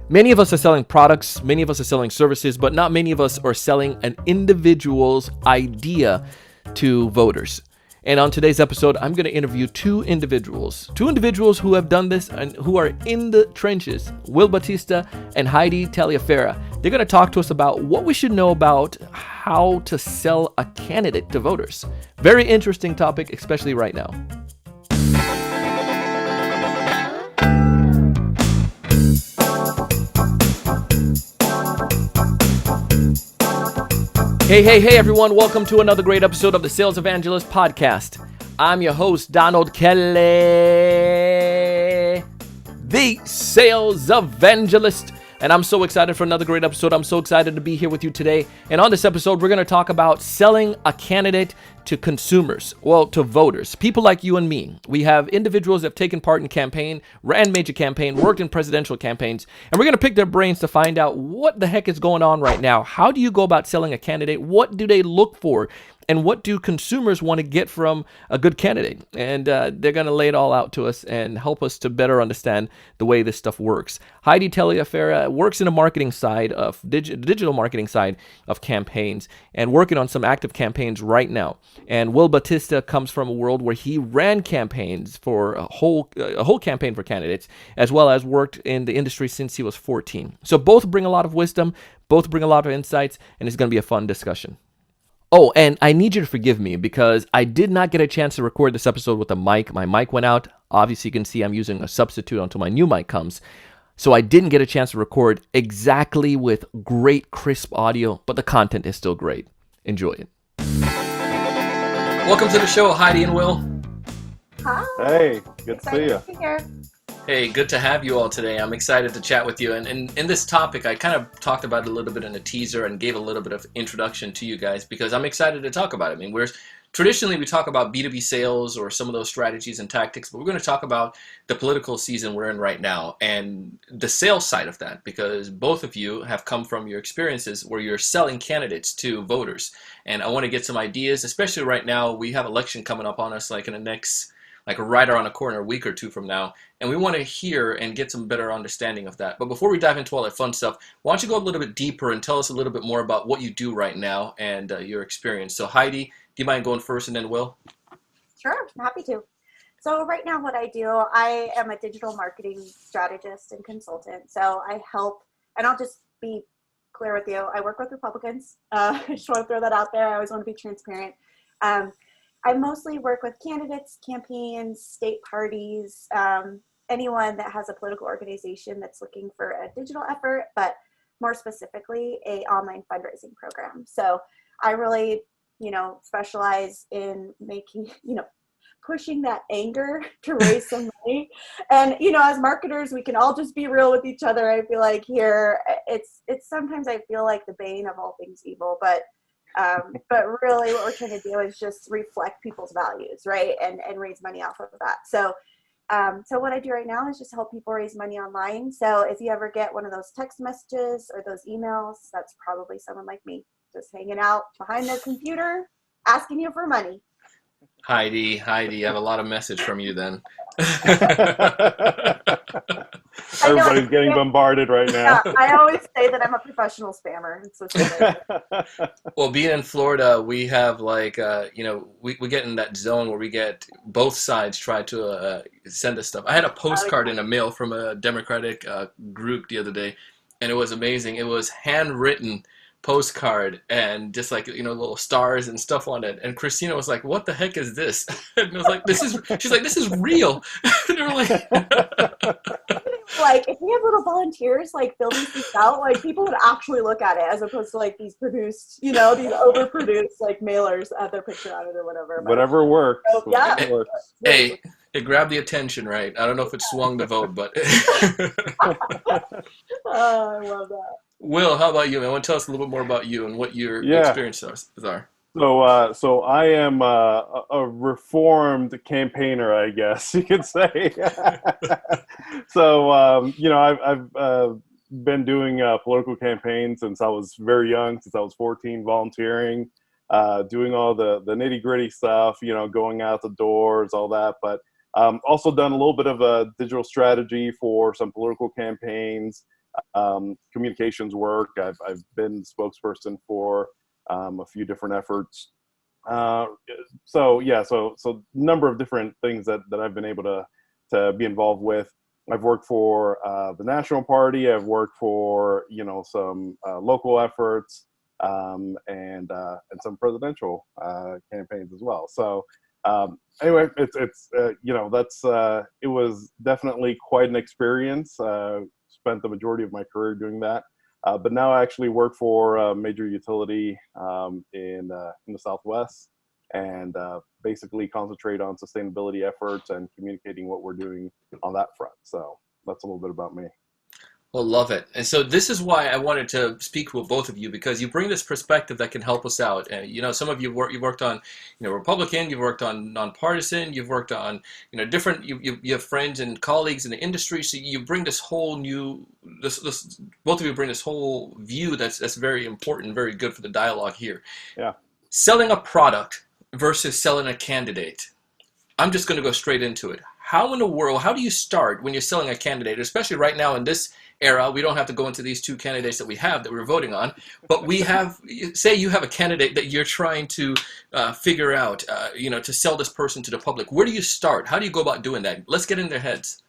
Many of us are selling products, many of us are selling services, but not many of us are selling an individual's idea to voters. And on today's episode, I'm going to interview two individuals who have done this and who are in the trenches, Will Batista and Heidi Tagliaferri. They're going to talk to us about what we should know about how to sell a candidate to voters. Very interesting topic, especially right now. Hey, everyone. Welcome to another great episode of the Sales Evangelist Podcast. I'm your host, Donald Kelly, the Sales Evangelist. And I'm so excited for another great episode. I'm so excited to be here with you today. And on this episode, we're going to talk about selling a candidate to consumers, to voters, people like you and me. We have individuals that have taken part in campaign, ran major campaign, worked in presidential campaigns, and we're going to pick their brains to find out what the heck is going on right now. How do you go about selling a candidate? What do they look for? And what do consumers want to get from a good candidate? And they're going to lay it all out to us and help us to better understand the way this stuff works. Heidi Tagliaferri works in the marketing side of digital marketing side of campaigns and working on some active campaigns right now. And Will Batista comes from a world where he ran campaigns for a whole campaign for candidates, as well as worked in the industry since he was 14. So both bring a lot of wisdom, both bring a lot of insights, and it's going to be a fun discussion. Oh, and I need you to forgive me because I did not get a chance to record this episode with a mic. My mic went out. Obviously, you can see I'm using a substitute until my new mic comes. So I didn't get a chance to record exactly with great crisp audio, but the content is still great. Enjoy it. Welcome to the show, Heidi and Will. Hi. Hey, good to see you. Hey, good to have you all today. I'm excited to chat with you. And in this topic, I kind of talked about it a little bit in a teaser and gave a little bit of introduction to you guys because I'm excited to talk about it. I mean, traditionally we talk about B2B sales or some of those strategies and tactics, but we're going to talk about the political season we're in right now and the sales side of that, because both of you have come from your experiences where you're selling candidates to voters. And I want to get some ideas, especially right now. We have election coming up on us like in the next right around the corner, a week or two from now. And we want to hear and get some better understanding of that. But before we dive into all that fun stuff, why don't you go a little bit deeper and tell us a little bit more about what you do right now and your experience. So Heidi, do you mind going first and then Will? Sure, I'm happy to. So right now what I do, I am a digital marketing strategist and consultant. So I help, and I'll just be clear with you, I work with Republicans. I just want to throw that out there. I always want to be transparent. I mostly work with candidates, campaigns, state parties, anyone that has a political organization that's looking for a digital effort, but more specifically, a online fundraising program. So I really, specialize in making, pushing that anger to raise some money. And, as marketers, we can all just be real with each other. I feel like here, it's sometimes I feel like the bane of all things evil, but really what we're trying to do is just reflect people's values, right? And raise money off of that. So what I do right now is just help people raise money online. So if you ever get one of those text messages or those emails, that's probably someone like me, just hanging out behind their computer, asking you for money. Heidi, I have a lot of message from you then. Everybody's getting bombarded right now. Yeah, I always say that I'm a professional spammer. Well, being in Florida, we have we get in that zone where we get both sides try to send us stuff. I had a postcard in the mail from a Democratic group the other day, and it was amazing. It was handwritten postcard and just little stars and stuff on it. And Christina was like, "What the heck is this?" And I was like, she's like, "This is real." And they were like, if we had little volunteers fill these things out, people would actually look at it as opposed to these produced, these overproduced mailers have their picture on it or whatever. Whatever works. So, yeah. Hey, it grabbed the attention, right? I don't know if it swung the vote, but oh, I love that. Will, how about you? I want to tell us a little bit more about you and what your experiences are. So I am a reformed campaigner, I guess you could say. So I've been doing political campaigns since I was very young, since I was 14, volunteering, doing all the nitty gritty stuff, going out the doors, all that. But also done a little bit of a digital strategy for some political campaigns. communications work. I've been spokesperson for a few different efforts. So number of different things that I've been able to be involved with. I've worked for the National Party. I've worked for some local efforts and some presidential campaigns as well. So anyway, it's it was definitely quite an experience. Spent the majority of my career doing that. But now I actually work for a major utility in the Southwest, and basically concentrate on sustainability efforts and communicating what we're doing on that front. So that's a little bit about me. Well, love it. And so this is why I wanted to speak with both of you, because you bring this perspective that can help us out. And some of you've worked on, Republican, you've worked on nonpartisan, you've worked on, different. You have friends and colleagues in the industry, so you bring this whole new both of you bring this whole view that's very important, very good for the dialogue here. Yeah. Selling a product versus selling a candidate. I'm just going to go straight into it. How in the world, how do you start when you're selling a candidate, especially right now in this era? We don't have to go into these two candidates that we're voting on, but we have, say you have a candidate that you're trying to figure out, to sell this person to the public. Where do you start? How do you go about doing that? Let's get in their heads.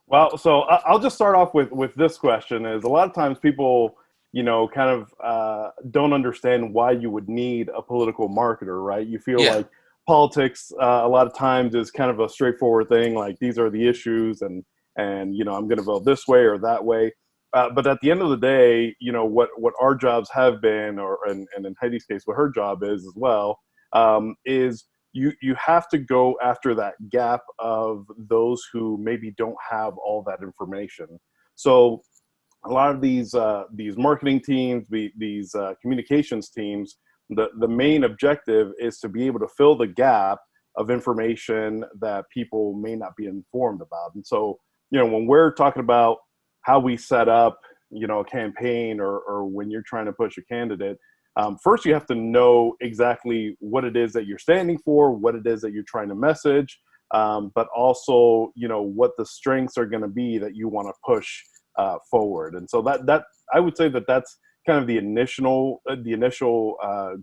Well, so I'll just start off with this question. Is a lot of times people, kind of don't understand why you would need a political marketer, right? You feel like politics a lot of times is kind of a straightforward thing, like these are the issues and I'm going to vote this way or that way. But at the end of the day, what our jobs have been, and in Heidi's case, what her job is as well, is you have to go after that gap of those who maybe don't have all that information. So a lot of these marketing teams, these communications teams, the main objective is to be able to fill the gap of information that people may not be informed about. And so, when we're talking about how we set up, a campaign or when you're trying to push a candidate, first you have to know exactly what it is that you're standing for, what it is that you're trying to message, but also, what the strengths are going to be that you want to push forward. And so that I would say that's kind of the initial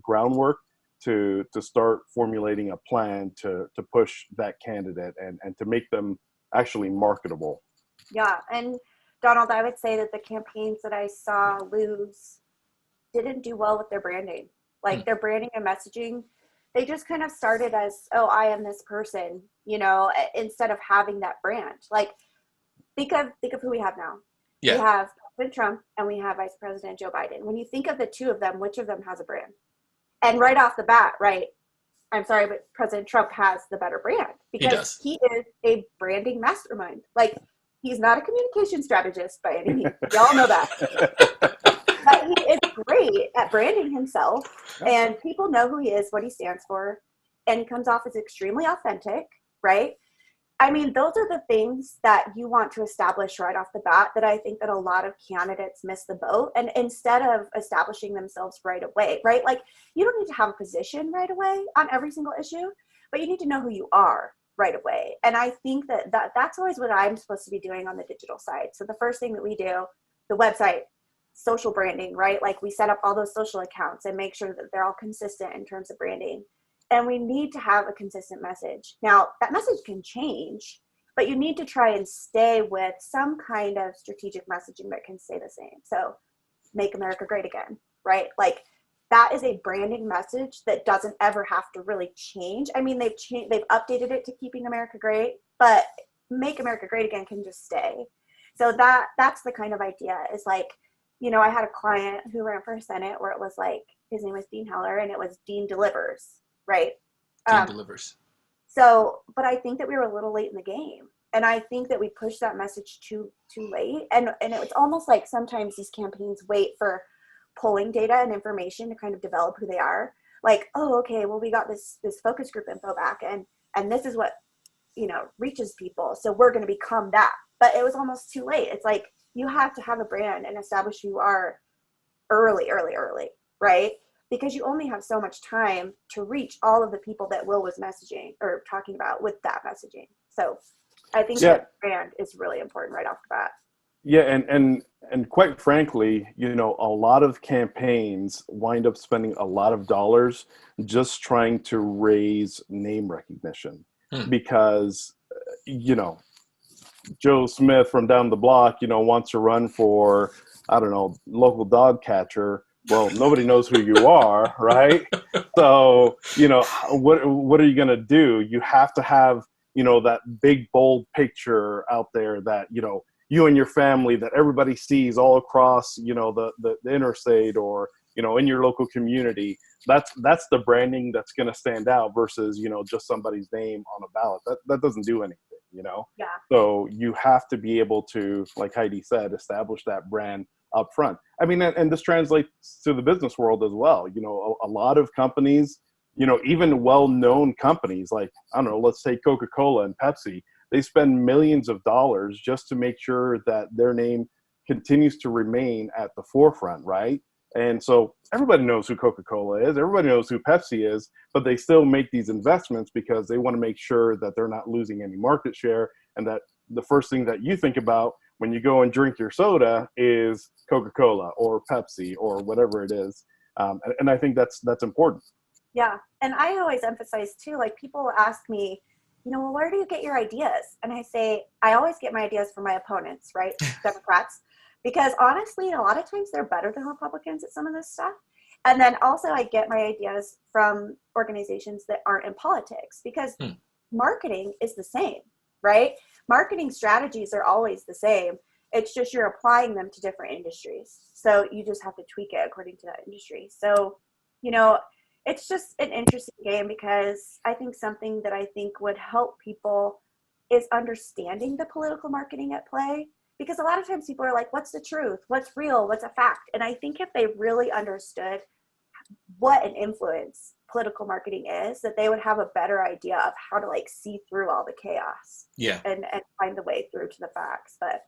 groundwork to start formulating a plan to push that candidate and to make them actually marketable. Yeah, and Donald, I would say that the campaigns that I saw lose didn't do well with their branding. Like their branding and messaging, they just kind of started as, oh, I am this person, instead of having that brand. Like think of who we have now. Yeah. We have President Trump and we have Vice President Joe Biden. When you think of the two of them, which of them has a brand? And right off the bat, right, I'm sorry, but President Trump has the better brand because he is a branding mastermind. Like, he's not a communication strategist by any means. Y'all know that. But he is great at branding himself, and people know who he is, what he stands for, and he comes off as extremely authentic, right? I mean, those are the things that you want to establish right off the bat that I think that a lot of candidates miss the boat. And instead of establishing themselves right away, right? Like, you don't need to have a position right away on every single issue, but you need to know who you are right away. And I think that's always what I'm supposed to be doing on the digital side. So the first thing that we do, the website, social branding, right? Like, we set up all those social accounts and make sure that they're all consistent in terms of branding. And we need to have a consistent message. Now, that message can change, but you need to try and stay with some kind of strategic messaging that can stay the same. So, make America great again, right? Like, that is a branding message that doesn't ever have to really change. I mean, they've updated it to keeping America great, but make America great again can just stay. So that's the kind of idea, is like, I had a client who ran for Senate where it was like, his name was Dean Heller, and it was Dean Delivers. Right. Dean delivers. So, but I think that we were a little late in the game, and I think that we pushed that message too late. And it was almost like sometimes these campaigns wait for polling data and information to kind of develop who they are. Like, oh, okay, well, we got this focus group info back, and this is what, reaches people. So we're going to become that. But it was almost too late. It's like, you have to have a brand and establish who you are early, right? Because you only have so much time to reach all of the people that Will was messaging or talking about with that messaging. So I think that brand is really important right off the bat. Yeah, and quite frankly, a lot of campaigns wind up spending a lot of dollars just trying to raise name recognition Hmm. because, you know, Joe Smith from down the block, wants to run for, I don't know, local dog catcher. Well, nobody knows who you are, right? So, what are you going to do? You have to have, that big, bold picture out there that, you and your family, that everybody sees all across, the interstate, or, in your local community. That's the branding that's going to stand out versus, just somebody's name on a ballot. That doesn't do anything. Yeah. So you have to be able to, like Heidi said, establish that brand up front. I mean, and this translates to the business world as well. A lot of companies, even well-known companies like, I don't know, let's say Coca-Cola and Pepsi, they spend millions of dollars just to make sure that their name continues to remain at the forefront, right? And so everybody knows who Coca-Cola is, everybody knows who Pepsi is, but they still make these investments because they want to make sure that they're not losing any market share, and that the first thing that you think about when you go and drink your soda is Coca-Cola or Pepsi or whatever it is. And I think that's important. Yeah. And I always emphasize too, like people ask me, well, where do you get your ideas? And I say, I always get my ideas from my opponents, right? Democrats. Because honestly, a lot of times they're better than Republicans at some of this stuff. And then also I get my ideas from organizations that aren't in politics, because marketing is the same, right? Marketing strategies are always the same. It's just you're applying them to different industries. So you just have to tweak it according to that industry. So, it's just an interesting game, because I think something that I think would help people is understanding the political marketing at play. Because a lot of times people are like, what's the truth? What's real? What's a fact? And I think if they really understood what an influence political marketing is, that they would have a better idea of how to like see through all the chaos. Yeah. And find the way through to the facts. But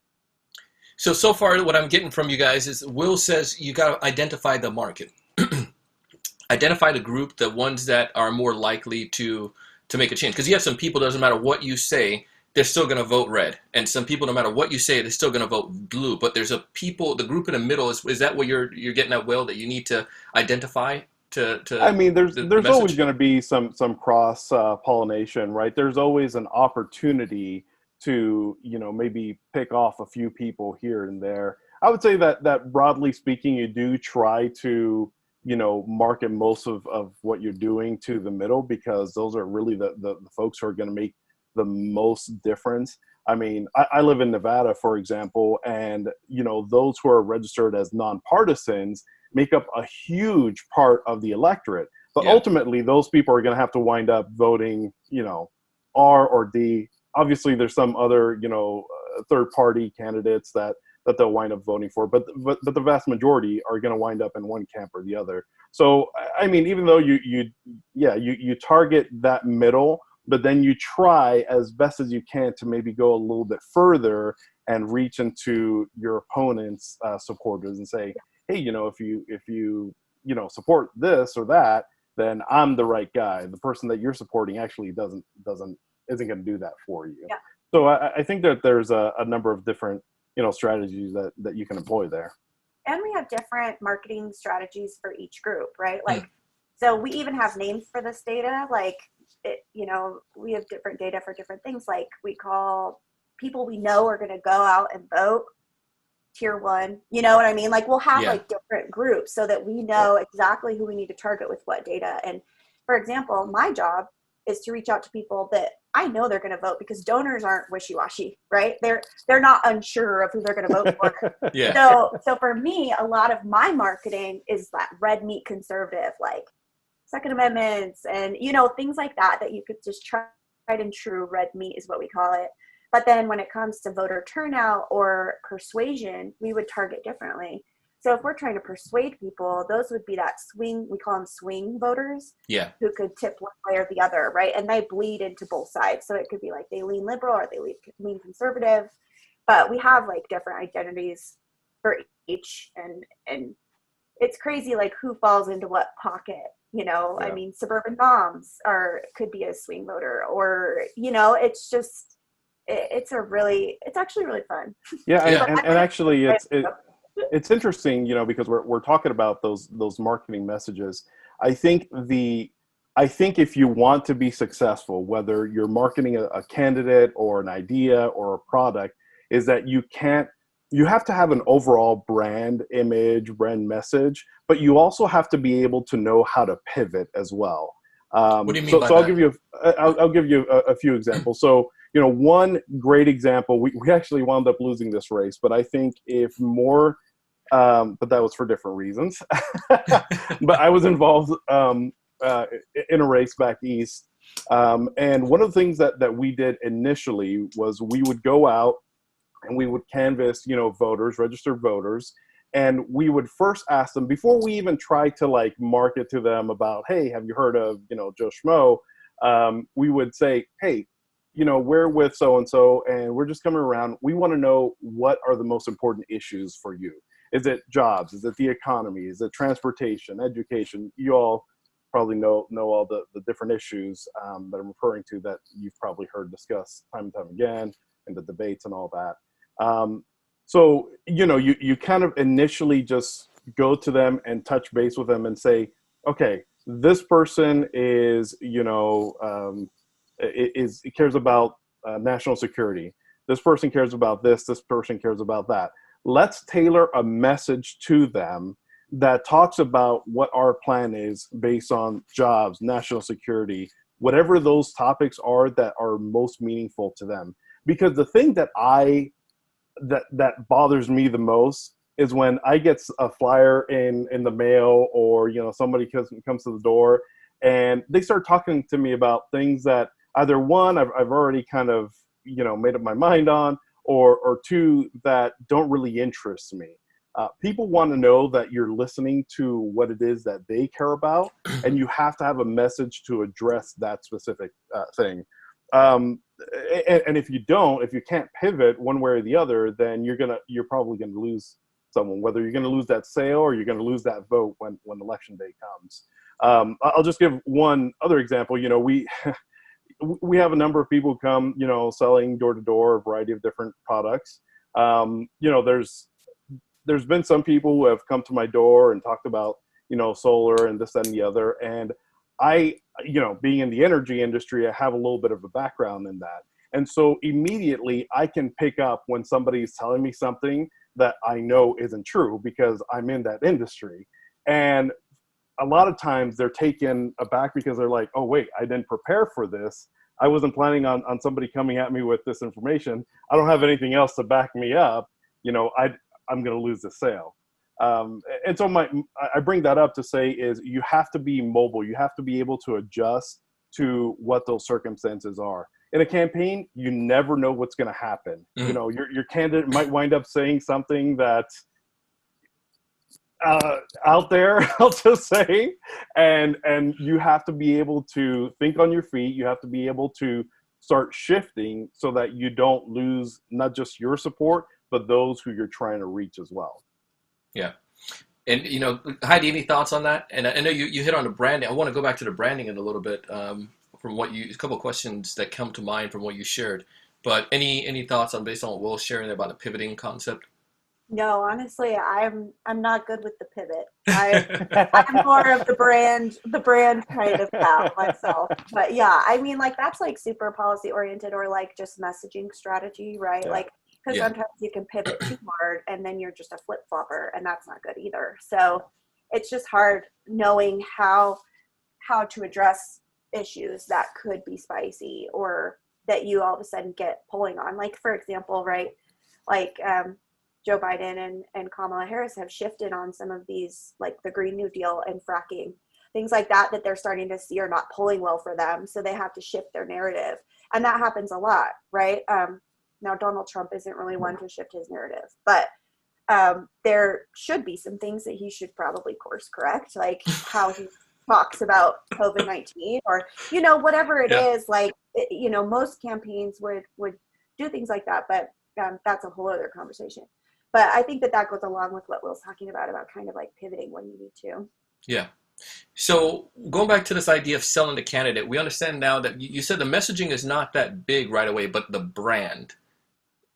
so far what I'm getting from you guys is Will says you got to identify the market. Identify the group, the ones that are more likely to make a change. Because you have some people, doesn't matter what you say, they're still going to vote red. And some people, no matter what you say, they're still going to vote blue. But there's the group in the middle, is that what you're getting at, Will, that you need to identify to I mean, there's the always message? going to be some cross pollination, right? There's always an opportunity to, maybe pick off a few people here and there. I would say that broadly speaking, you do try to, market most of what you're doing to the middle, because those are really the folks who are going to make the most difference. I mean, I live in Nevada, for example, and, those who are registered as nonpartisans make up a huge part of the electorate. But Yeah. ultimately, those people are going to have to wind up voting, R or D. Obviously, there's some other, third-party candidates that they'll wind up voting for, but the vast majority are going to wind up in one camp or the other. So, I mean, even though you target that middle, but then you try as best as you can to maybe go a little bit further and reach into your opponent's supporters and say, hey, if you support this or that, then I'm the right guy. The person that you're supporting actually isn't going to do that for you. yeah. So I think that there's a number of different strategies that you can employ there. And we have different marketing strategies for each group, right? Like, so we even have names for this data. Like, we have different data for different things. Like, we call people we know are going to go out and vote tier 1. You know what I mean? Like, we'll have like different groups so that we know exactly who we need to target with what data. And for example, my job is to reach out to people that I know they're going to vote, because donors aren't wishy-washy, right? They're not unsure of who they're going to vote for. Yeah. So for me, a lot of my marketing is that red meat conservative, like Second Amendments and, things like that you could just tried and true red meat is what we call it. But then when it comes to voter turnout or persuasion, we would target differently. So if we're trying to persuade people, those would be that swing, we call them swing voters, who could tip one way or the other, right? And they bleed into both sides. So it could be like they lean liberal or they lean conservative. But we have like different identities for each. And it's crazy like who falls into what pocket, I mean, suburban moms could be a swing voter, or, it's just, it's actually really fun. Yeah, Yeah. and actually, it's interesting, because we're talking about those marketing messages. I think if you want to be successful, whether you're marketing a candidate or an idea or a product, is that you have to have an overall brand image, brand message, but you also have to be able to know how to pivot as well. What do you mean by So that? I'll give you a few examples. So, one great example, we actually wound up losing this race, but I think if more, but that was for different reasons. But I was involved in a race back east. And one of the things that we did initially was we would go out and we would canvass, voters, registered voters, and we would first ask them before we even try to like market to them about, hey, have you heard of, Joe Schmo? We would say, hey, we're with so-and-so and we're just coming around. We want to know what are the most important issues for you. Is it jobs? Is it the economy? Is it transportation, education? You all probably know all the different issues that I'm referring to that you've probably heard discussed time and time again in the debates and all that. So, you kind of initially just go to them and touch base with them and say, okay, this person is, cares about national security. This person cares about this. This person cares about that. Let's tailor a message to them that talks about what our plan is based on jobs, national security, whatever those topics are that are most meaningful to them. Because the thing that that bothers me the most is when I get a flyer in the mail, or somebody comes to the door and they start talking to me about things that either one I've already kind of made up my mind on, or two that don't really interest me. People want to know that you're listening to what it is that they care about, and you have to have a message to address that specific thing. And if you can't pivot one way or the other, then you're probably gonna lose someone. Whether you're gonna lose that sale or you're gonna lose that vote when election day comes. I'll just give one other example. We have a number of people come, selling door to door a variety of different products. There's been some people who have come to my door and talked about, solar and this, that, and the other. And I, being in the energy industry, I have a little bit of a background in that. And so immediately I can pick up when somebody's telling me something that I know isn't true because I'm in that industry. And a lot of times they're taken aback because they're like, oh, wait, I didn't prepare for this. I wasn't planning on somebody coming at me with this information. I don't have anything else to back me up. I'm going to lose the sale. And so I bring that up to say is you have to be mobile. You have to be able to adjust to what those circumstances are. In a campaign, you never know what's going to happen. Mm. Your candidate might wind up saying something that's out there, I'll just say, and you have to be able to think on your feet. You have to be able to start shifting so that you don't lose not just your support, but those who you're trying to reach as well. Yeah. And, Heidi, any thoughts on that? And I know you hit on the branding. I want to go back to the branding in a little bit from a couple of questions that come to mind from what you shared. But any thoughts based on what Will's sharing about a pivoting concept? No, honestly, I'm not good with the pivot. I'm more of the brand kind of gal myself. But yeah, I mean, like that's like super policy oriented or like just messaging strategy, right? Yeah. Like because Yeah. sometimes you can pivot too hard and then you're just a flip flopper, and that's not good either. So it's just hard knowing how to address issues that could be spicy or that you all of a sudden get pulling on. Like for example, right? Like Joe Biden and Kamala Harris have shifted on some of these, like the Green New Deal and fracking, things like that they're starting to see are not pulling well for them. So they have to shift their narrative. And that happens a lot, right? Now, Donald Trump isn't really one to shift his narrative, but there should be some things that he should probably course correct, like how he talks about COVID-19 or, whatever it is, like, most campaigns would do things like that, but that's a whole other conversation. But I think that goes along with what Will's talking about kind of like pivoting when you need to. Yeah. So going back to this idea of selling the candidate, we understand now that you said the messaging is not that big right away, but the brand.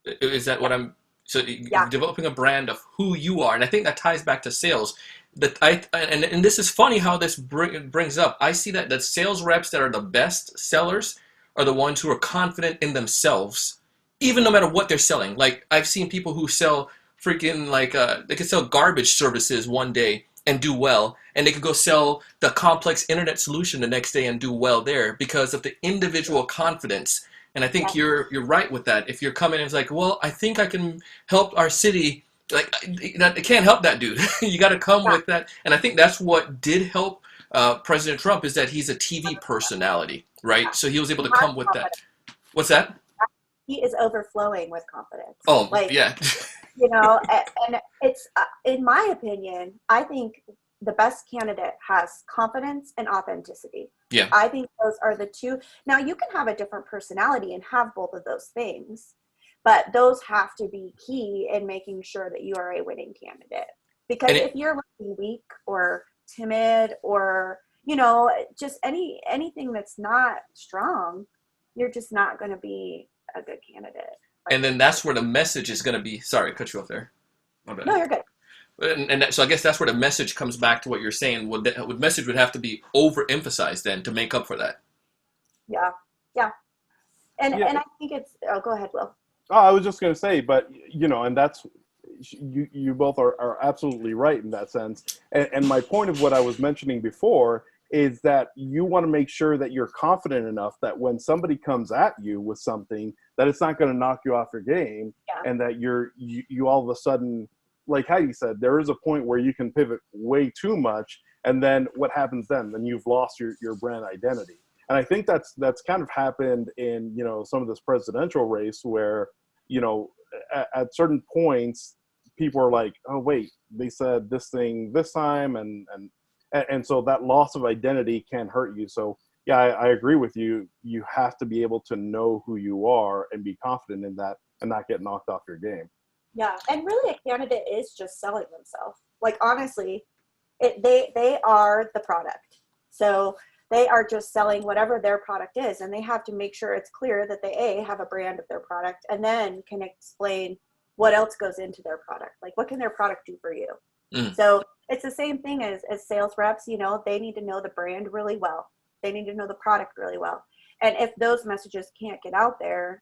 Is that Yeah. what I'm? So Yeah. developing a brand of who you are, and I think that ties back to sales. That and this is funny how this brings up. I see that the sales reps that are the best sellers are the ones who are confident in themselves, even no matter what they're selling. Like I've seen people who sell freaking like they could sell garbage services one day and do well, and they could go sell the complex internet solution the next day and do well there because of the individual confidence. And I think Yeah. you're right with that. If you're coming and it's like, well, I think I can help our city, like that, it can't help that dude. You got to come Yeah. with that. And I think that's what did help President Trump is that he's a TV personality, right? Yeah. So he was able He to has come with that. confidence. What's that? He is overflowing with confidence. Oh Like, yeah, and it's in my opinion, I think the best candidate has confidence and authenticity. yeah. I think those are the two. Now you can have a different personality and have both of those things, but those have to be key in making sure that you are a winning candidate. Because And if it, you're looking weak or timid or just anything that's not strong, you're just not going to be a good candidate. Like and then it's that's where the message is going to be. Sorry, I cut you off there. My bad. no, you're good. So I guess that's where the message comes back to what you're saying. Would message would have to be overemphasized then to make up for that. Yeah, yeah, and Yeah. I think it's. Oh, go ahead, Will. Oh, I was just going to say, but and that's you both are absolutely right in that sense. And my point of what I was mentioning before is that you want to make sure that you're confident enough that when somebody comes at you with something, that it's not going to knock you off your game, Yeah, and that you all of a sudden, like Heidi said, there is a point where you can pivot way too much, and then what happens then? Then you've lost your brand identity. And I think that's kind of happened in some of this presidential race where at certain points people are like, oh wait, they said this thing this time, and so that loss of identity can hurt you. So yeah, I agree with you. You have to be able to know who you are and be confident in that and not get knocked off your game. yeah, and really, a candidate is just selling themselves. Like honestly, they are the product. So they are just selling whatever their product is, and they have to make sure it's clear that they have a brand of their product, and then can explain what else goes into their product. Like what can their product do for you? Mm. So it's the same thing as sales reps. They need to know the brand really well. They need to know the product really well. And if those messages can't get out there,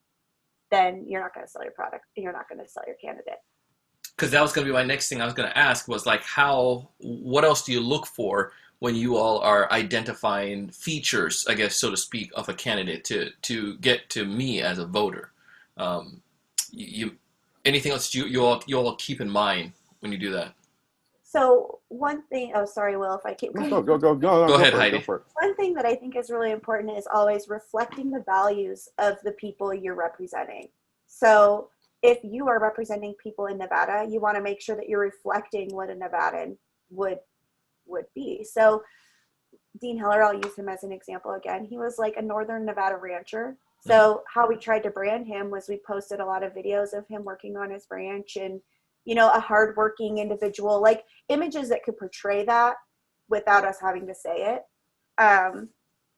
then you're not going to sell your product and you're not going to sell your candidate. Because that was going to be my next thing I was going to ask was like what else do you look for when you all are identifying features, I guess, so to speak, of a candidate to get to me as a voter? Um, you anything else you all keep in mind when you do that? So one thing, oh, sorry, Will, if I keep No, cutting. Go go ahead, for it, go Heidi. for it. One thing that I think is really important is always reflecting the values of the people you're representing. So if you are representing people in Nevada, you want to make sure that you're reflecting what a Nevadan would be. So Dean Heller, I'll use him as an example again. He was like a Northern Nevada rancher. So how we tried to brand him was we posted a lot of videos of him working on his ranch and, a hardworking individual, like images that could portray that without us having to say it.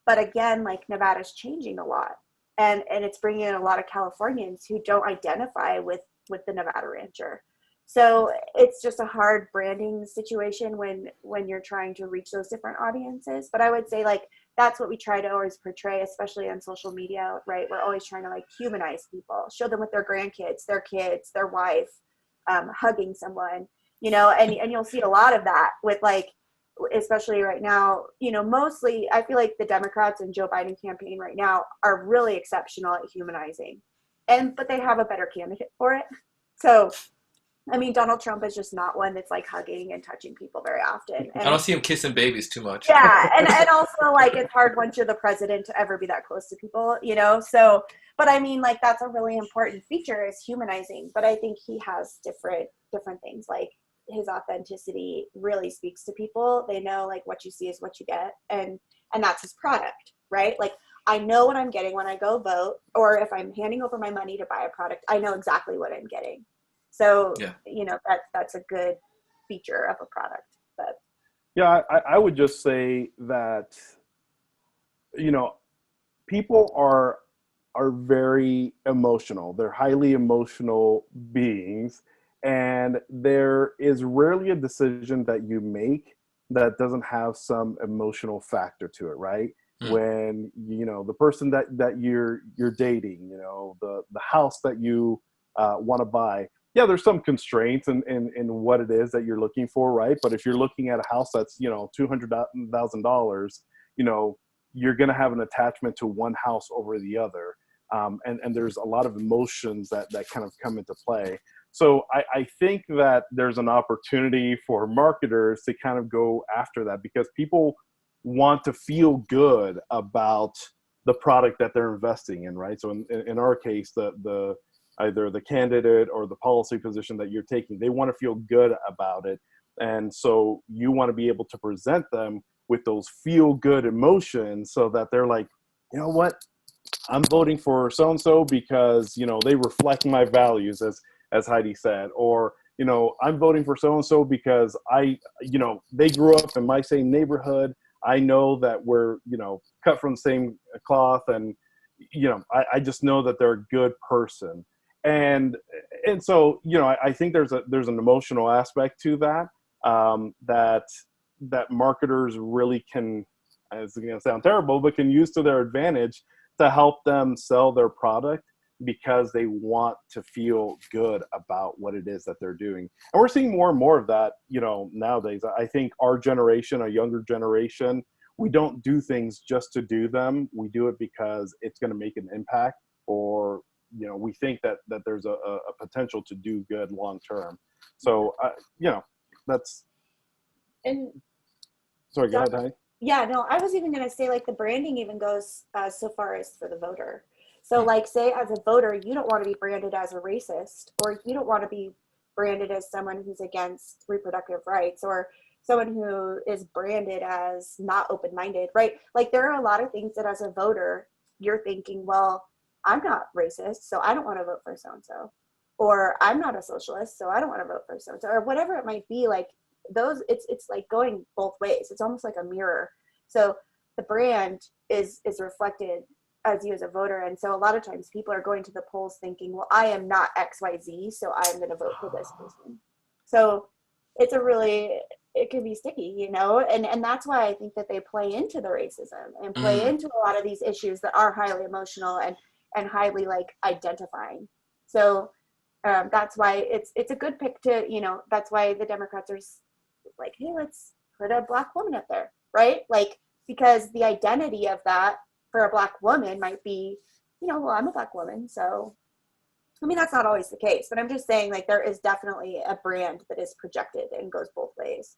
But again, like Nevada's changing a lot, and it's bringing in a lot of Californians who don't identify with the Nevada rancher. So it's just a hard branding situation when you're trying to reach those different audiences. But I would say like that's what we try to always portray, especially on social media, right? We're always trying to like humanize people, show them with their grandkids, their kids, their wife, hugging someone, and you'll see a lot of that with like, especially right now, mostly I feel like the Democrats and Joe Biden campaign right now are really exceptional at humanizing, but they have a better candidate for it. So I mean, Donald Trump is just not one that's like hugging and touching people very often. I don't And see him kissing babies too much. yeah, and also like it's hard once you're the president to ever be that close to people, So, but I mean, like that's a really important feature is humanizing. But I think he has different things. Like his authenticity really speaks to people. They know like what you see is what you get, and that's his product, right? Like I know what I'm getting when I go vote, or if I'm handing over my money to buy a product, I know exactly what I'm getting. So, Yeah. that's a good feature of a product. But Yeah, I would just say that, you know, people are very emotional. They're highly emotional beings, and there is rarely a decision that you make that doesn't have some emotional factor to it, right? Hmm. When, you know, the person that you're dating, you know, the house that you want to buy. Yeah, there's some constraints in what it is that you're looking for, right? But if you're looking at a house that's, you know, $200,000, you know, you're going to have an attachment to one house over the other. And there's a lot of emotions that kind of come into play. So I think that there's an opportunity for marketers to kind of go after that, because people want to feel good about the product that they're investing in, right? So in our case, the either the candidate or the policy position that you're taking, they want to feel good about it. And so you want to be able to present them with those feel good emotions so that they're like, you know what, I'm voting for so and so because, you know, they reflect my values, as Heidi said, or, you know, I'm voting for so and so because you know, they grew up in my same neighborhood. I know that we're, you know, cut from the same cloth, and, you know, I just know that they're a good person. And so, you know, I think there's an emotional aspect to that, that marketers really can, it's going to sound terrible, but can use to their advantage to help them sell their product, because they want to feel good about what it is that they're doing. And we're seeing more and more of that, you know, nowadays. I think our generation, a younger generation, we don't do things just to do them. We do it because it's going to make an impact, or, you know, we think that there's a potential to do good long term. So, you know, that's, And sorry, go ahead, Heidi. yeah, no, I was even going to say, like, the branding even goes so far as for the voter. So, Hmm. like, say as a voter, you don't want to be branded as a racist, or you don't want to be branded as someone who's against reproductive rights, or someone who is branded as not open-minded, right? Like, there are a lot of things that as a voter, you're thinking, well, I'm not racist, so I don't want to vote for so-and-so. Or I'm not a socialist, so I don't want to vote for so-and-so, or whatever it might be. Like, those, it's like going both ways. It's almost like a mirror. So the brand is reflected as you as a voter. And so a lot of times people are going to the polls thinking, well, I am not XYZ, so I'm going to vote for this person. So it's a really, it can be sticky, you know, and that's why I think that they play into the racism and play Mm. into a lot of these issues that are highly emotional and highly like identifying. So that's why it's a good pick to, you know, that's why the Democrats are like, hey, let's put a black woman up there, right? Like, because the identity of that for a black woman might be, you know, well, I'm a black woman, so I mean, that's not always the case, but I'm just saying, like, there is definitely a brand that is projected and goes both ways.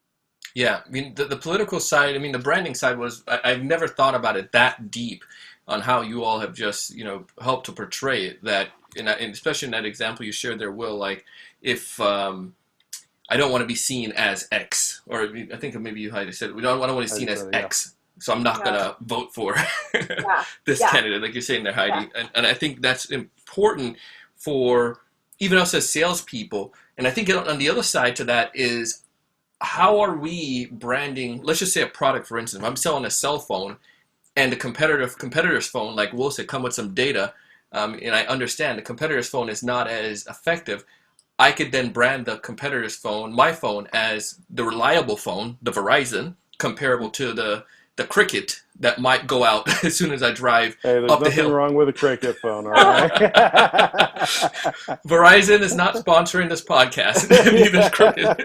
Yeah, I mean the political side. I mean the branding side was. I've never thought about it that deep on how you all have just helped to portray it. That and especially in that example you shared there, Will. Like if I don't want to be seen as X, or I think maybe you had said we don't want to be Heidi seen as said it, yeah. X, so I'm not Yeah, gonna vote for yeah, this yeah, candidate, like you're saying there, yeah. Heidi. And I think that's important for even us as salespeople. And I think on the other side to that is how are we branding? Let's just say a product, for instance. If I'm selling a cell phone, and the competitor's phone, like Will said, come with some data, and I understand the competitor's phone is not as effective. I could then brand the competitor's phone, my phone, as the reliable phone, the Verizon, comparable to the Cricket that might go out as soon as I drive Hey, there's up the nothing hill. wrong with a cricket phone, all right? Verizon is not sponsoring this podcast, neither is Cricket.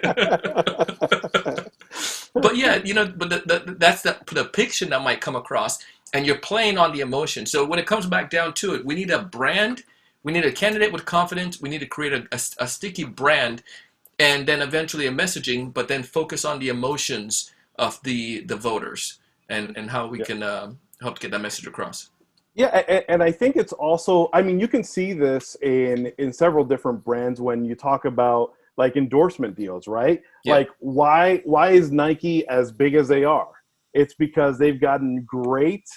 But yeah, but that's the depiction that might come across, and you're playing on the emotion. So when it comes back down to it, we need a brand, we need a candidate with confidence, we need to create a sticky brand, and then eventually a messaging, but then focus on the emotions of the voters and how we Yeah. can help get that message across. Yeah, and I think it's also, I mean, you can see this in several different brands when you talk about like endorsement deals, right? Yeah. Like why is Nike as big as they are? It's because they've gotten great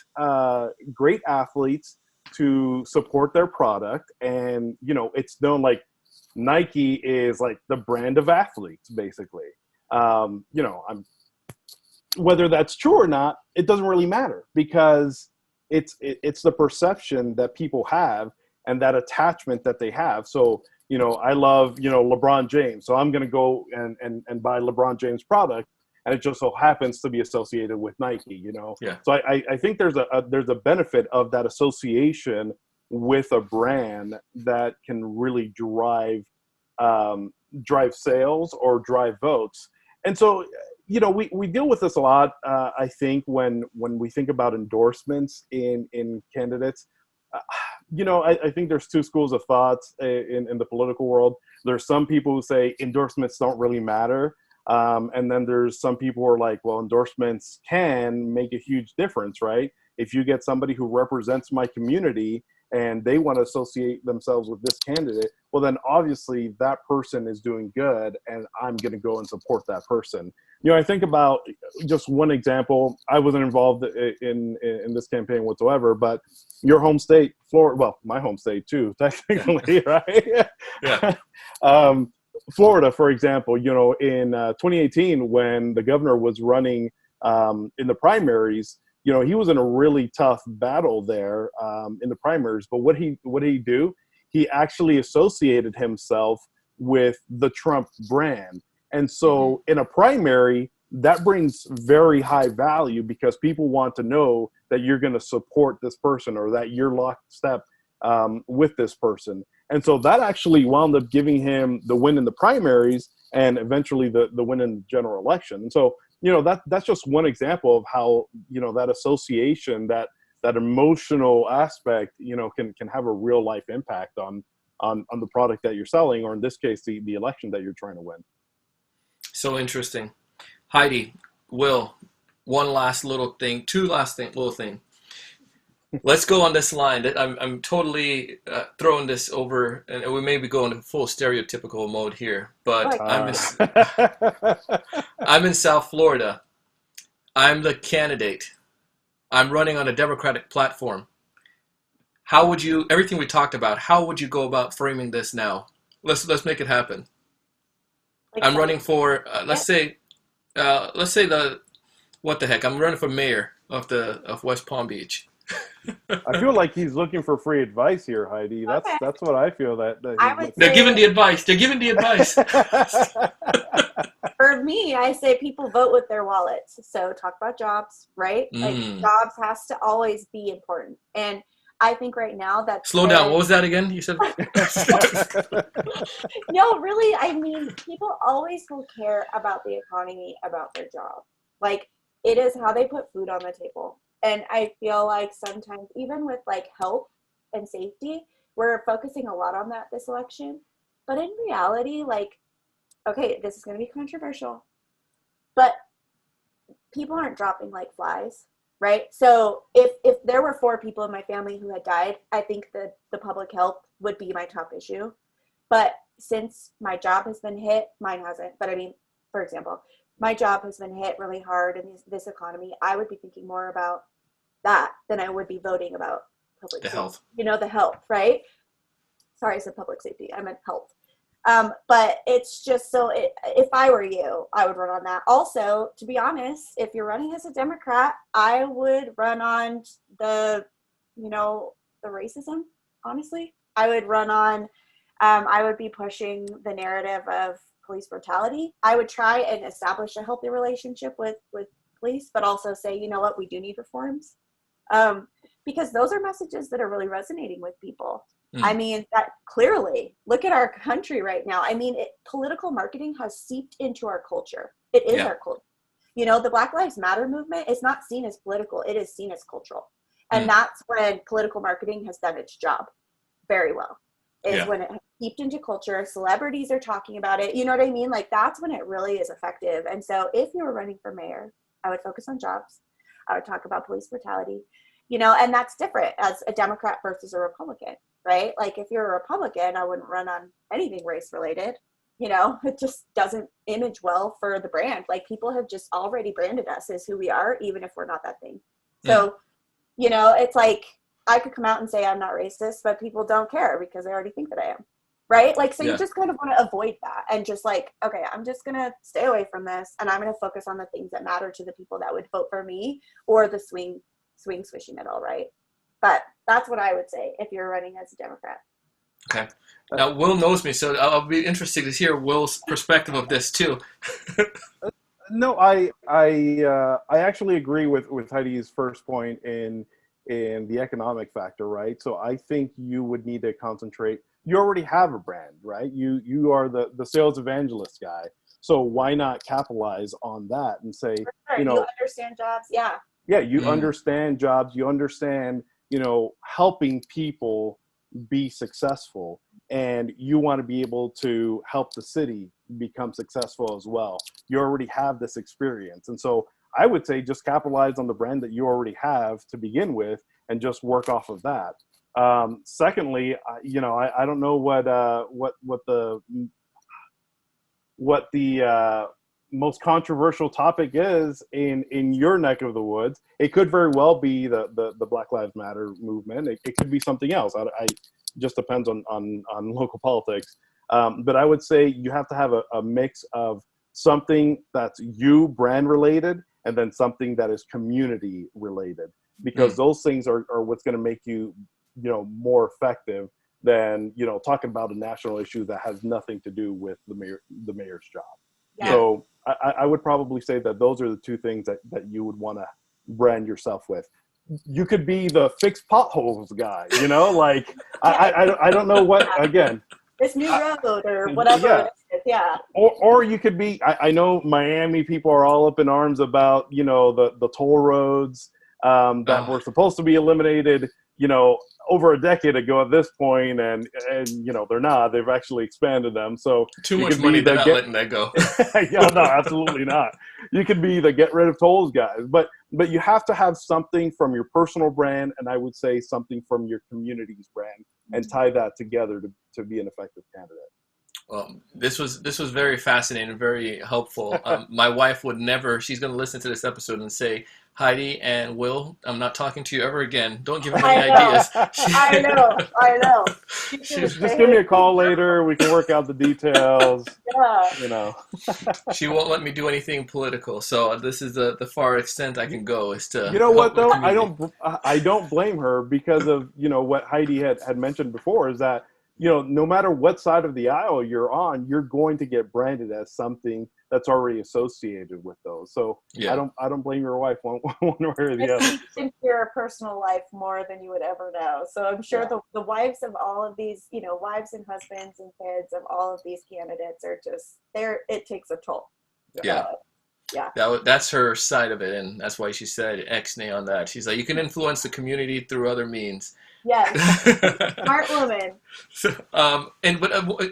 athletes to support their product, and it's known like Nike is like the brand of athletes, basically. I'm whether that's true or not, it doesn't really matter, because it's the perception that people have and that attachment that they have. So, I love, LeBron James. So I'm going to go and buy LeBron James product. And it just so happens to be associated with Nike, Yeah. So I think there's a benefit of that association with a brand that can really drive sales or drive votes. And so, we deal with this a lot. I think when we think about endorsements in candidates, I think there's two schools of thoughts in the political world. There's some people who say endorsements don't really matter. And then there's some people who are like, well, endorsements can make a huge difference, right? If you get somebody who represents my community and they want to associate themselves with this candidate, well, then obviously that person is doing good and I'm going to go and support that person. I think about just one example. I wasn't involved in this campaign whatsoever, but your home state, Florida, well, my home state too, technically, right? Yeah. Florida, for example, in 2018, when the governor was running in the primaries, he was in a really tough battle there in the primaries. But what did he do? He actually associated himself with the Trump brand. And so in a primary, that brings very high value because people want to know that you're going to support this person or that you're lockstep with this person. And so that actually wound up giving him the win in the primaries and eventually the win in the general election. And so, that's just one example of how, that association, that emotional aspect, can have a real life impact on the product that you're selling, or in this case, the election that you're trying to win. So interesting. Heidi, Will, one last little thing, little thing. Let's go on this line. I'm totally throwing this over, and we may be going to full stereotypical mode here, but I'm in South Florida. I'm the candidate. I'm running on a Democratic platform. How would you, everything we talked about, how would you go about framing this now? Let's make it happen. I'm running for, let's say what the heck? I'm running for mayor of West Palm Beach. I feel like he's looking for free advice here, Heidi. That's what I feel that They're giving the advice. They're giving the advice. For me, I say people vote with their wallets. So talk about jobs, right? Like jobs has to always be important. And I think right now that slow down. What was that again? You said no, really. I mean, people always will care about the economy, about their job. Like it is how they put food on the table. And I feel like sometimes even with like health and safety, we're focusing a lot on that this election. But in reality, like, okay, this is going to be controversial, but people aren't dropping like flies, right? So if there were 4 people in my family who had died, I think that the public health would be my top issue. But since my job has been hit, mine hasn't. But I mean, for example, my job has been hit really hard in this economy. I would be thinking more about that than I would be voting about public safety. Health. The health, right? Sorry, I said public safety. I meant health. But it's just so if I were you, I would run on that. Also, to be honest, if you're running as a Democrat, I would run on the racism, honestly. I would run on, I would be pushing the narrative of police brutality. I would try and establish a healthy relationship with police, but also say, you know what, we do need reforms. Because those are messages that are really resonating with people. I mean, that clearly, look at our country right now. I mean, political marketing has seeped into our culture. It is our culture. The Black Lives Matter movement is not seen as political. It is seen as cultural. And that's when political marketing has done its job very well, when it has seeped into culture. Celebrities are talking about it. You know what I mean? Like, that's when it really is effective. And so if you were running for mayor, I would focus on jobs. I would talk about police brutality, and that's different as a Democrat versus a Republican, right? Like if you're a Republican, I wouldn't run on anything race related. It just doesn't image well for the brand. Like people have just already branded us as who we are, even if we're not that thing. So, it's like I could come out and say I'm not racist, but people don't care because they already think that I am. right? Like, so you Yeah. just kind of want to avoid that and just like, okay, I'm just going to stay away from this, and I'm going to focus on the things that matter to the people that would vote for me, or the swishy middle, right? But that's what I would say if you're running as a Democrat. Okay. Now, Will knows me, so I'll be interested to hear Will's perspective of this too. No, I actually agree with Heidi's first point in the economic factor, right? So I think you would need to concentrate. You already have a brand, right? You are the sales evangelist guy. So why not capitalize on that and say, Sure. you You know, understand jobs, yeah. yeah, you Mm. understand jobs, you understand, helping people be successful, and you want to be able to help the city become successful as well. You already have this experience. And so I would say just capitalize on the brand that you already have to begin with and just work off of that. Secondly, I don't know what the most controversial topic is in your neck of the woods. It could very well be the Black Lives Matter movement. It could be something else. I just depends on local politics. But I would say you have to have a mix of something that's you brand related, and then something that is community related, because those things are what's going to make you more effective than talking about a national issue that has nothing to do with the mayor's job. Yeah. So I would probably say that those are the two things that you would want to brand yourself with. You could be the fix potholes guy, like I don't know what, again, This new road or whatever yeah. it is, yeah. Or you could be, I know Miami people are all up in arms about, the toll roads that were supposed to be eliminated, over a decade ago at this point, and they're not. They've actually expanded them. So Too much money, they're not letting that go. Yeah, no, absolutely not. You could be the get rid of tolls guys, but you have to have something from your personal brand, and I would say something from your community's brand, and tie that together to be an effective candidate. Well, this was very fascinating, very helpful. My wife would never. She's going to listen to this episode and say, "Heidi and Will, I'm not talking to you ever again. Don't give me any ideas." I know. Just give me a call later. We can work out the details. Yeah. She won't let me do anything political. So this is the far extent I can go, is to. You know what though? Community. I don't blame her, because of what Heidi had mentioned before, is that no matter what side of the aisle you're on, you're going to get branded as something that's already associated with those. So yeah. I don't blame your wife one way or the other. It's into your personal life more than you would ever know. So I'm sure the wives of all of these, wives and husbands and kids of all of these candidates are just there. It takes a toll. Yeah. Yeah. That's her side of it, and that's why she said X-nay on that. She's like, you can influence the community through other means. Yes. Smart woman. So,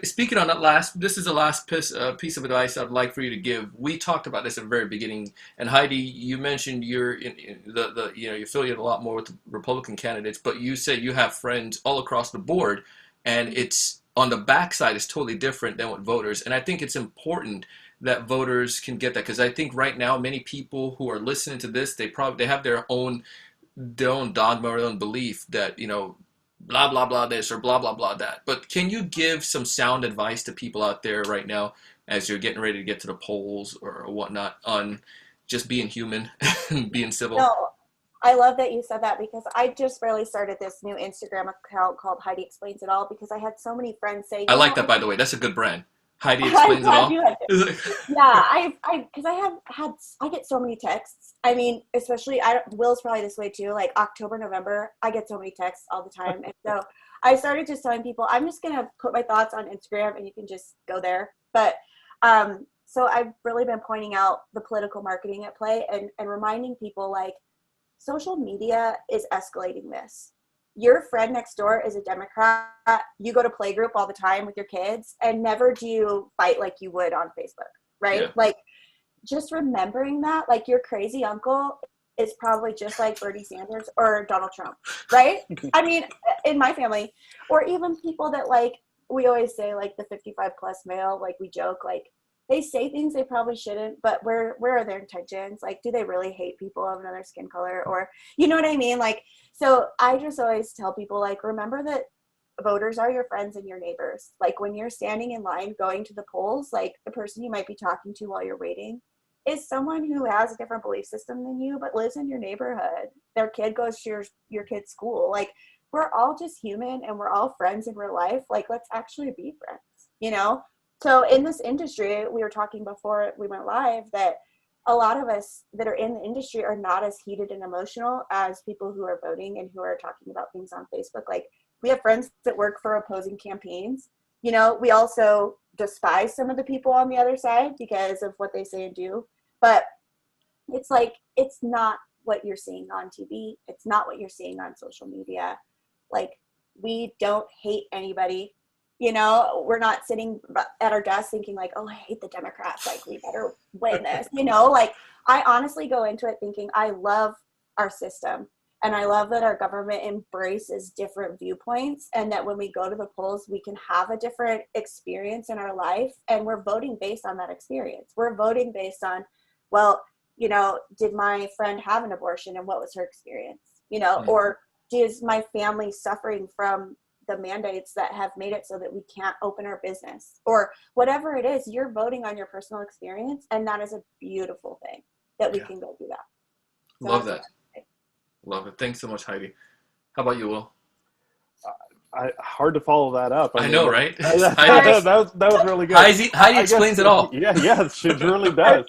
speaking on that this is the last piece of advice I'd like for you to give. We talked about this at the very beginning, and Heidi, you mentioned you're you affiliate a lot more with Republican candidates, but you said you have friends all across the board, and it's on the backside is totally different than what voters. And I think it's important that voters can get that, because I think right now many people who are listening to this, they have their own dogma or their own belief that blah blah blah this or blah blah blah that. But can you give some sound advice to people out there right now as you're getting ready to get to the polls or whatnot on just being human and being civil? No, I love that you said that, because I just really started this new Instagram account called Heidi Explains It All, because I had so many friends say, I like that, by the way. That's a good brand. Heidi Explains It All. Yeah, because I get so many texts. I mean, especially Will's probably this way too. Like October, November, I get so many texts all the time, and so I started just telling people I'm just gonna put my thoughts on Instagram, and you can just go there. But so I've really been pointing out the political marketing at play, and reminding people, like, social media is escalating this. Your friend next door is a Democrat. You go to playgroup all the time with your kids, and never do you fight like you would on Facebook, right? Yeah. Like, just remembering that, like, your crazy uncle is probably just like Bernie Sanders or Donald Trump, right? I mean, in my family, or even people that, like, we always say, like, the 55 plus male, like, we joke, like, they say things they probably shouldn't, but where are their intentions? Like, do they really hate people of another skin color? Or, you know what I mean? Like, so I just always tell people, like, remember that voters are your friends and your neighbors. Like when you're standing in line going to the polls, like the person you might be talking to while you're waiting is someone who has a different belief system than you, but lives in your neighborhood. Their kid goes to your kid's school. Like we're all just human and we're all friends in real life. Like let's actually be friends, you know? So in this industry, we were talking before we went live that a lot of us that are in the industry are not as heated and emotional as people who are voting and who are talking about things on Facebook. Like we have friends that work for opposing campaigns. You know, we also despise some of the people on the other side because of what they say and do. But it's like, it's not what you're seeing on TV. It's not what you're seeing on social media. Like we don't hate anybody. You know, we're not sitting at our desk thinking like, oh, I hate the Democrats. Like we better win this, you know, like I honestly go into it thinking I love our system. And I love that our government embraces different viewpoints and that when we go to the polls, we can have a different experience in our life. And we're voting based on that experience. We're voting based on, well, you know, did my friend have an abortion and what was her experience? You know, or is my family suffering from the mandates that have made it so that we can't open our business or whatever it is, you're voting on your personal experience. And that is a beautiful thing that we can go do that. So Love that. Love it. Thanks so much, Heidi. How about you, Will? Hard to follow that up. I know, right? That was really good. Heidi explains it all. Yeah, she really does.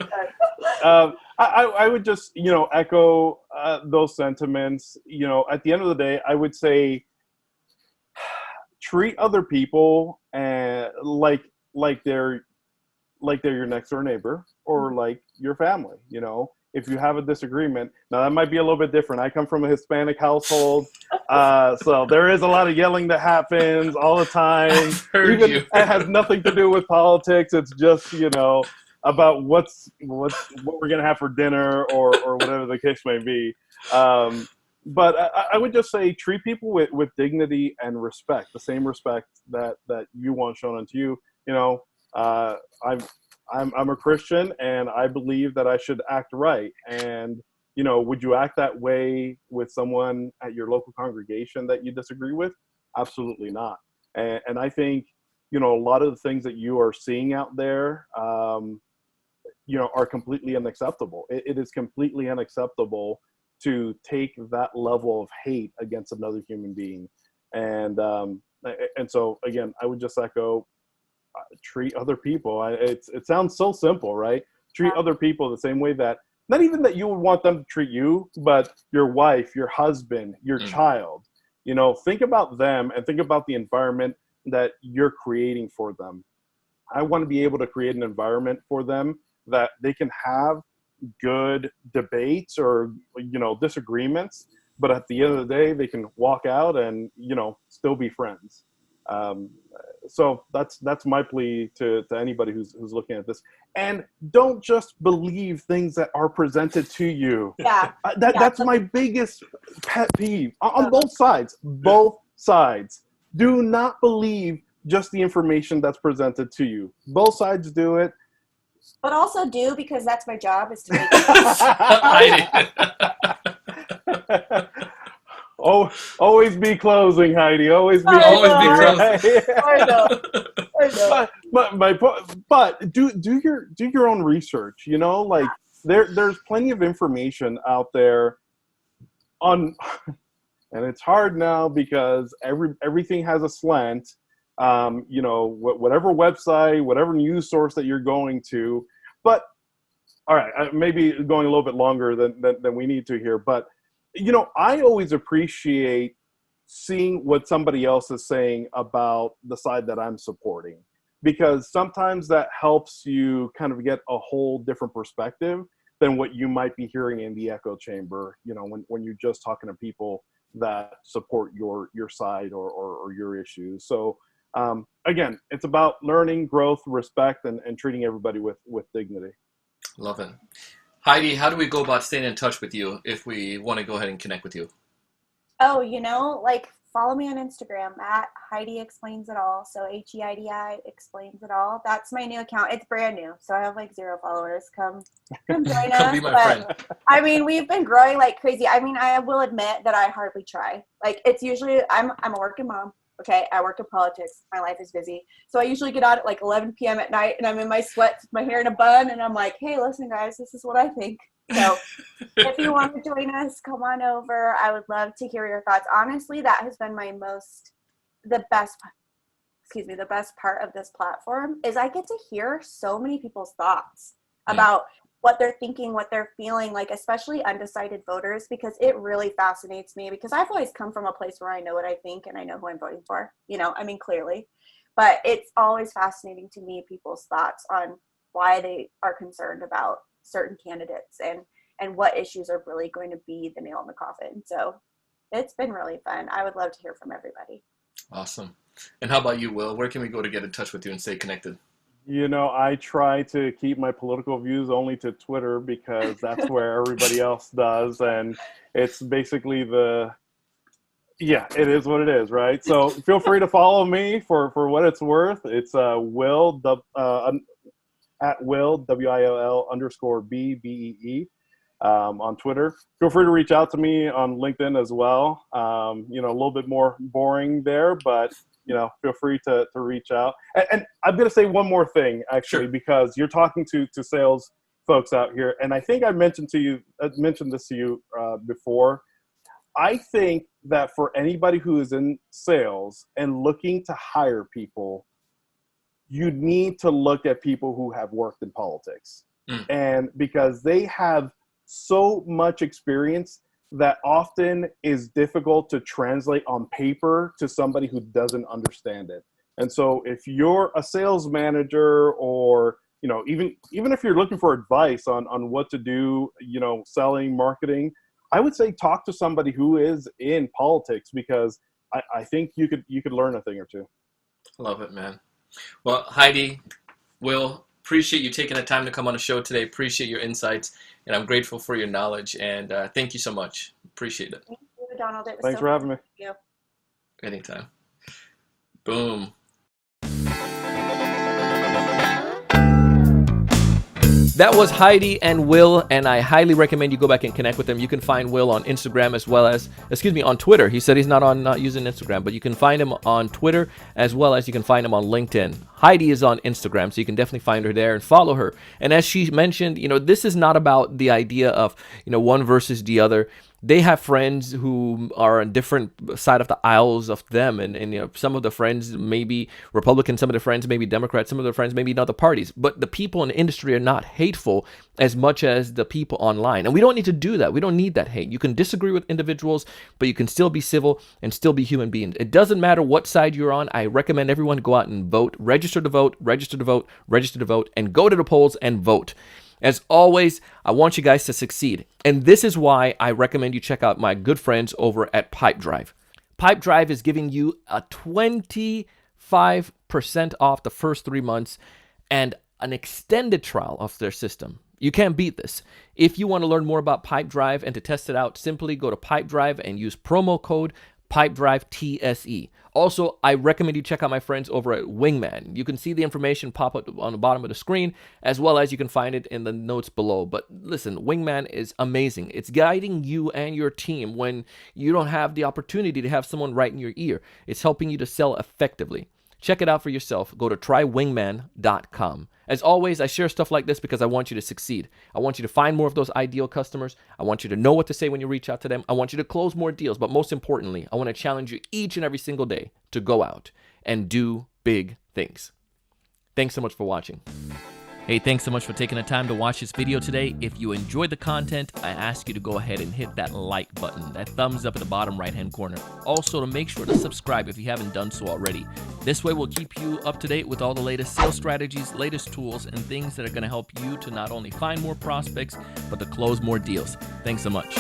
I would just, you know, echo those sentiments. You know, at the end of the day, I would say treat other people like they're your next door neighbor or like your family. You know, if you have a disagreement, now that might be a little bit different. I come from a Hispanic household, so there is a lot of yelling that happens all the time. It has nothing to do with politics. It's just, you know, about what we're gonna have for dinner or whatever the case may be. But I would just say treat people with dignity and respect, the same respect that you want shown unto you. You know, I'm a Christian and I believe that I should act right. And, you know, would you act that way with someone at your local congregation that you disagree with? Absolutely not. And I think, you know, a lot of the things that you are seeing out there, you know, are completely unacceptable. It is completely unacceptable to take that level of hate against another human being. And so, again, I would just echo, treat other people. It sounds so simple, right? Treat other people the same way that, not even that you would want them to treat you, but your wife, your husband, your child. You know, think about them and think about the environment that you're creating for them. I want to be able to create an environment for them that they can have good debates or, you know, disagreements, but at the end of the day, they can walk out and, you know, still be friends. So that's my plea to anybody who's looking at this. And don't just believe things that are presented to you. That's my biggest pet peeve on both sides. Both sides. Do not believe just the information that's presented to you. Both sides do it. But also do, because that's my job, is to make it. Oh, always be closing, Heidi. Always be closing. I know. But do your own research. You know, like there's plenty of information out there on, and it's hard now because everything has a slant. You know, whatever website, whatever news source that you're going to. But all right, maybe going a little bit longer than we need to here. But you know, I always appreciate seeing what somebody else is saying about the side that I'm supporting, because sometimes that helps you kind of get a whole different perspective than what you might be hearing in the echo chamber, you know, when you're just talking to people that support your side or your issues. So again, it's about learning, growth, respect, and treating everybody with dignity. Love it. Heidi, how do we go about staying in touch with you if we want to go ahead and connect with you? Oh, you know, like follow me on Instagram at Heidi Explains It All. So HEIDI Explains It All. That's my new account. It's brand new, so I have like 0 followers. Come join us. Come be my friend. I mean, we've been growing like crazy. I mean, I will admit that I hardly try. Like it's usually I'm a working mom. Okay, I work in politics. My life is busy. So I usually get out at like 11 p.m. at night, and I'm in my sweats, my hair in a bun, and I'm like, hey, listen, guys, this is what I think. So if you want to join us, come on over. I would love to hear your thoughts. Honestly, that has been the best part of this platform is I get to hear so many people's thoughts about what they're thinking, what they're feeling, like especially undecided voters, because it really fascinates me because I've always come from a place where I know what I think and I know who I'm voting for, clearly. But it's always fascinating to me people's thoughts on why they are concerned about certain candidates and what issues are really going to be the nail in the coffin. So it's been really fun. I would love to hear from everybody. Awesome. And how about you, Will? Where can we go to get in touch with you and stay connected? I try to keep my political views only to Twitter because that's where everybody else does. And it's basically it is what it is, right? So feel free to follow me for what it's worth. It's Will, at Will, WILL_BBEE on Twitter. Feel free to reach out to me on LinkedIn as well. A little bit more boring there, but feel free to reach out. And I'm going to say one more thing, actually, because you're talking to sales folks out here. And I think I mentioned this to you before. I think that for anybody who is in sales and looking to hire people, you need to look at people who have worked in politics. And because they have so much experience that often is difficult to translate on paper to somebody who doesn't understand it. And so if you're a sales manager or, even if you're looking for advice on what to do, selling, marketing, I would say talk to somebody who is in politics because I think you could learn a thing or two. Love it, man. Well, Heidi, Will, appreciate you taking the time to come on the show today. Appreciate your insights, and I'm grateful for your knowledge. And thank you so much. Appreciate it. Thank you, Donald. Thanks for having me. Thank you. Anytime. Boom. That was Heidi and Will, and I highly recommend you go back and connect with them. You can find Will on Instagram as well as, on Twitter. He said he's not using Instagram, but you can find him on Twitter as well as you can find him on LinkedIn. Heidi is on Instagram, so you can definitely find her there and follow her. And as she mentioned, this is not about the idea of, one versus the other. They have friends who are on different side of the aisles of them. And some of the friends may be Republican, some of the friends may be Democrat, some of the friends may be in other parties. But the people in the industry are not hateful as much as the people online. And we don't need to do that. We don't need that hate. You can disagree with individuals, but you can still be civil and still be human beings. It doesn't matter what side you're on. I recommend everyone go out and vote, register to vote, and go to the polls and vote. As always, I want you guys to succeed. And this is why I recommend you check out my good friends over at Pipedrive. Pipedrive is giving you a 25% off the first 3 months and an extended trial of their system. You can't beat this. If you want to learn more about Pipedrive and to test it out, simply go to Pipedrive and use promo code Pipedrive TSE. Also, I recommend you check out my friends over at Wingman. You can see the information pop up on the bottom of the screen, as well as you can find it in the notes below. But listen, Wingman is amazing. It's guiding you and your team when you don't have the opportunity to have someone right in your ear. It's helping you to sell effectively. Check it out for yourself. Go to trywingman.com. As always, I share stuff like this because I want you to succeed. I want you to find more of those ideal customers. I want you to know what to say when you reach out to them. I want you to close more deals. But most importantly, I want to challenge you each and every single day to go out and do big things. Thanks so much for watching. Hey, thanks so much for taking the time to watch this video today. If you enjoyed the content, I ask you to go ahead and hit that like button, that thumbs up in the bottom right-hand corner. Also, to make sure to subscribe if you haven't done so already. This way, we'll keep you up to date with all the latest sales strategies, latest tools, and things that are going to help you to not only find more prospects, but to close more deals. Thanks so much.